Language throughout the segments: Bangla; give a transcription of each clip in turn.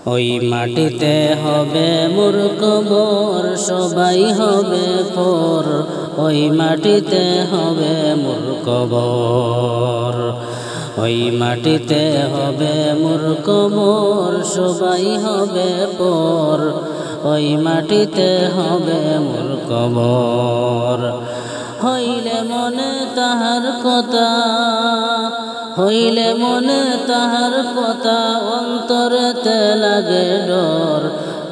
ওই মাটিতে হবে মোর কবর, সবাই হবে পর। ওই মাটিতে হবে মোর কবর, ওই মাটিতে হবে মোর কবর, সবাই হবে পর। ওই মাটিতে হবে মোর কবর। হইলে মনে তাহার কথা, হইলে মনে তাহার কথা, অন্তরেতে লাগে ডর।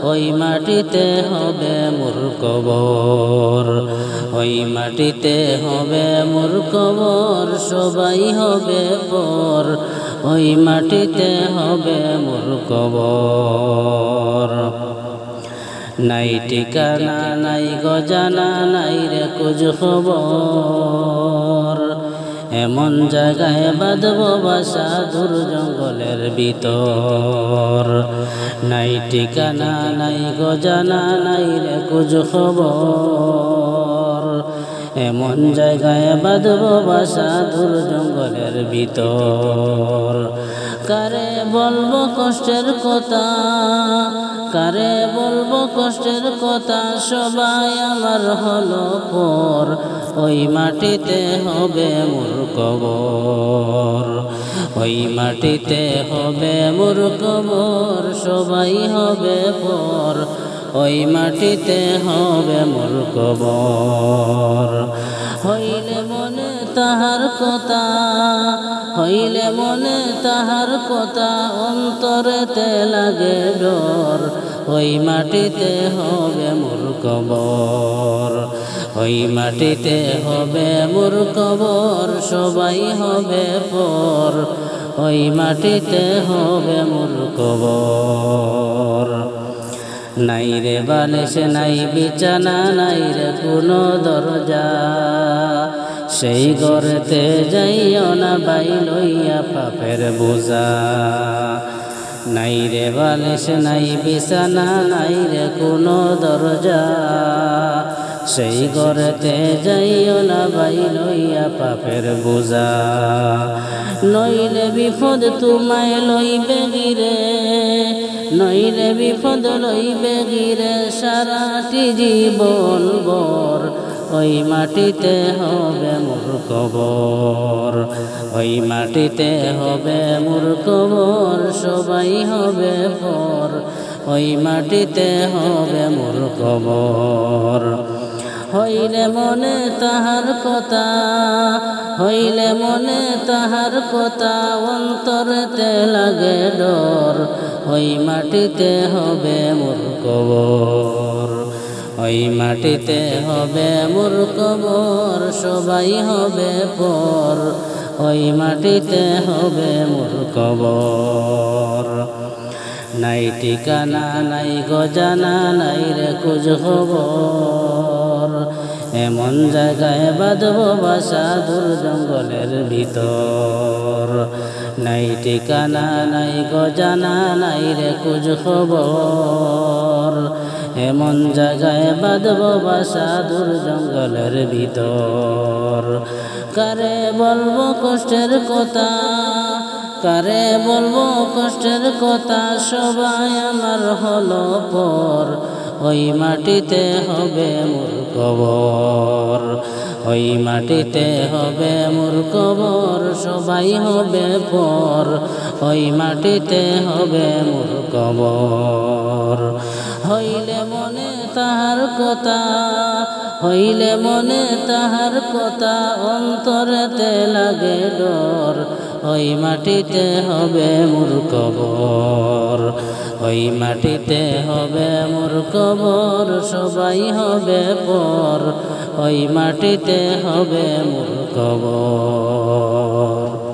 ওই মাটিতে হবে মোর কবর, ওই মাটিতে হবে মোর কবর, সবাই হবে পর। ওই মাটিতে হবে মোর কবর। নাই ঠিকানা নাই গজানা, নাই রে খোঁজ খবর। এমন জায়গায় বাঁধব বাসা দূর জঙ্গলের ভিতর। নাই ঠিকানা নাই গজানা, নাই রে খোঁজ খবর। এমন জায়গায় বাঁধব বাসা দূর জঙ্গলের ভিতর। কারে বলবো কষ্টের কথা, কারে বলবো কষ্টের কথা, সবাই আমার হলো পর। ওই মাটিতে হবে মোর কবর, ওই মাটিতে হবে মোর কবর, সবাই হবে পর। ওই মাটিতে হবে মোর কবর। হইলে মনে তাহার কথা, হইলে মনে তাহার কথা, অন্তরেতে লাগে ডর। ওই মাটিতে হবে মোর কবর, ওই মাটিতে হবে মোর কবর, সবাই হবে পর। ওই মাটিতে হবে মোর কবর। নাই রে বালিশ নাই বিছানা, নাই রে কোনো দরজা, সেই ঘরেতে যাইও না বাই লইয়া পাপের বোঝা। নাই রে বালিশ নাই বিছানা, নাই রে কোনো দরজা, সেই ঘরেতে যাইও না বাই লইয়া পাপের বোঝা। নইলে বিপদ তোমায় লইবে গিরে, নইলে বিপদ লইবে গিরে, সারাটি জীবন ভর। ওই মাটিতে হবে মোর কবর, ওই মাটিতে হবে মোর কবর, সবাই হবে পর। ওই মাটিতে হবে মোর কবর। হইলে মনে তাহার কথা, হইলে মনে তাহার কথা, অন্তরেতে লাগে ডর। ওই মাটিতে হবে মোর কবর, ওই মাটিতে হবে মোর কবর, সবাই হবে পর। ওই মাটিতে হবে মোর কবর। নাই ঠিকানা নাই গজানা, নাই রে খোঁজ খবর। এমন জায়গায় বাঁধব বাসা দূর জঙ্গলের ভিতর। নাই ঠিকানা নাই গজানা, নাই রে খোঁজ খবর। এমন জায়গায় বাঁধব বাসা দূর জঙ্গলের ভিতর। কারে বলবো কষ্টের কথা, কারে বলবো কষ্টের কথা, সবাই আমার হলো পর। ওই মাটিতে হবে মোর কবর, ওই মাটিতে হবে মোর কবর, সবাই হবে পর। ওই মাটিতে হবে মোর কবর। হইলে মনে তাহার কথা, হইলে মনে তাহার কথা, অন্তরেতে লাগে ডর। ওই মাটিতে হবে মোর কবর, ওই মাটিতে হবে মোর কবর, সবাই হবে পর। ওই মাটিতে হবে মোর কবর।